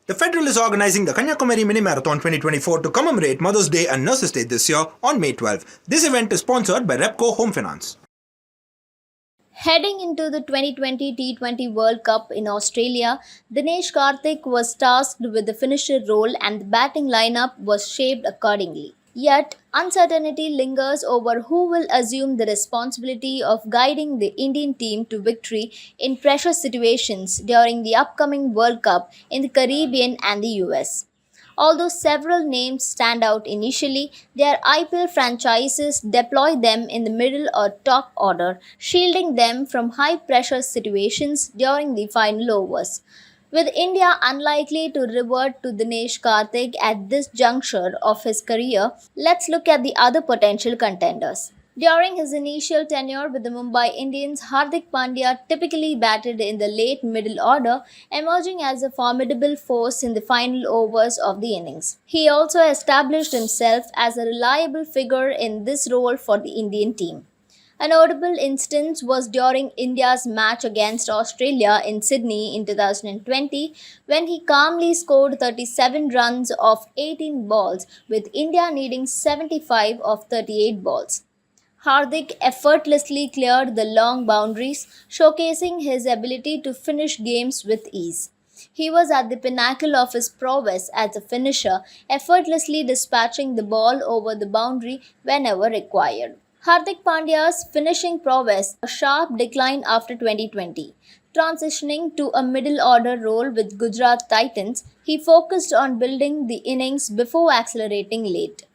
The Federal is organizing the Kanyakumari Mini Marathon 2024 to commemorate Mother's Day and Nurses Day this year on May 12. This event is sponsored by Repco Home Finance. Heading into the 2020 T20 World Cup in Australia, Dinesh Karthik was tasked with the finisher role and the batting lineup was shaped accordingly. Yet, uncertainty lingers over who will assume the responsibility of guiding the Indian team to victory in pressure situations during the upcoming World Cup in the Caribbean and the US. Although several names stand out initially, their IPL franchises deploy them in the middle or top order, shielding them from high pressure situations during the final overs. With India unlikely to revert to Dinesh Karthik at this juncture of his career, let's look at the other potential contenders. During his initial tenure with the Mumbai Indians, Hardik Pandya typically batted in the late middle order, emerging as a formidable force in the final overs of the innings. He also established himself as a reliable figure in this role for the Indian team. A notable instance was during India's match against Australia in Sydney in 2020 when he calmly scored 37 runs off 18 balls, with India needing 75 of 38 balls. Hardik effortlessly cleared the long boundaries, showcasing his ability to finish games with ease. He was at the pinnacle of his prowess as a finisher, effortlessly dispatching the ball over the boundary whenever required. Hardik Pandya's finishing prowess a sharp decline after 2020. Transitioning to a middle order role with Gujarat Titans, he focused on building the innings before accelerating late.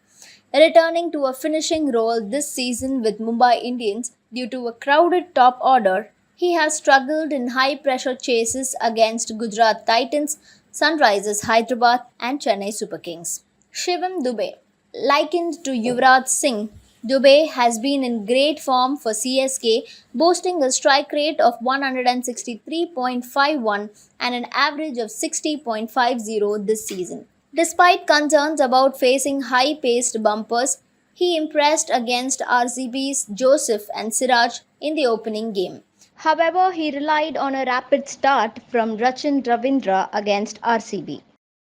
Returning to a finishing role this season with Mumbai Indians due to a crowded top order, he has struggled in high pressure chases against Gujarat Titans, Sunrisers Hyderabad, and Chennai Super Kings. Shivam Dube, likened to Yuvraj Singh, Dube has been in great form for CSK, boasting a strike rate of 163.51 and an average of 60.50 this season. Despite concerns about facing high paced bumpers, he impressed against RCB's Joseph and Siraj in the opening game. However, he relied on a rapid start from Rachin Ravindra against RCB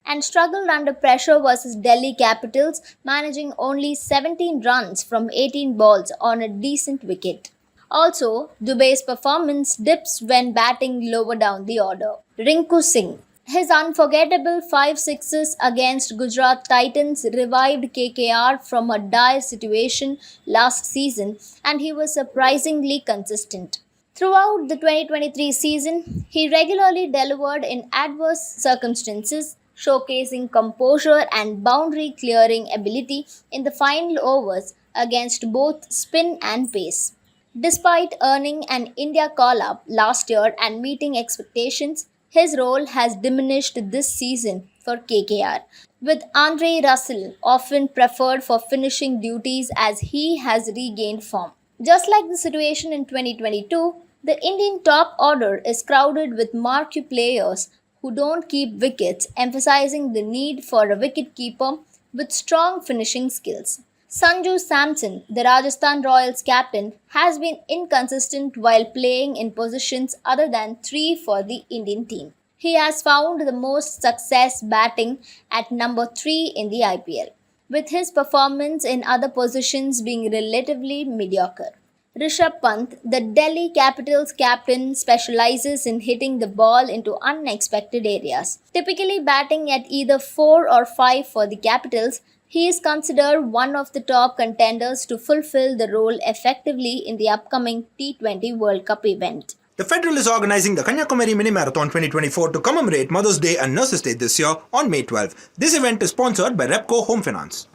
and struggled under pressure versus Delhi Capitals, managing only 17 runs from 18 balls on a decent wicket. Also, Dube's performance dips when batting lower down the order. Rinku Singh. His unforgettable 5 sixes against Gujarat Titans revived KKR from a dire situation last season, and he was surprisingly consistent. Throughout the 2023 season, he regularly delivered in adverse circumstances, showcasing composure and boundary clearing ability in the final overs against both spin and pace. Despite earning an India call up last year and meeting expectations, his role has diminished this season for KKR, with Andre Russell often preferred for finishing duties as he has regained form. Just like the situation in 2022, the Indian top order is crowded with marquee players who don't keep wickets, emphasizing the need for a wicketkeeper with strong finishing skills. Sanju Samson, the Rajasthan Royals captain, has been inconsistent while playing in positions other than 3 for the Indian team. He has found the most success batting at number 3 in the IPL, with his performance in other positions being relatively mediocre. Rishabh Pant, the Delhi Capitals captain, specializes in hitting the ball into unexpected areas. Typically batting at either 4 or 5 for the Capitals, he is considered one of the top contenders to fulfill the role effectively in the upcoming T20 World Cup event. The Federal is organizing the Kanyakumari Mini Marathon 2024 to commemorate Mother's Day and Nurses Day this year on May 12. This event is sponsored by Repco Home Finance.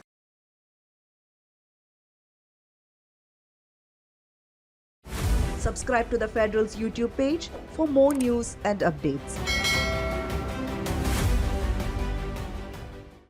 Subscribe to the Federal's YouTube page for more news and updates.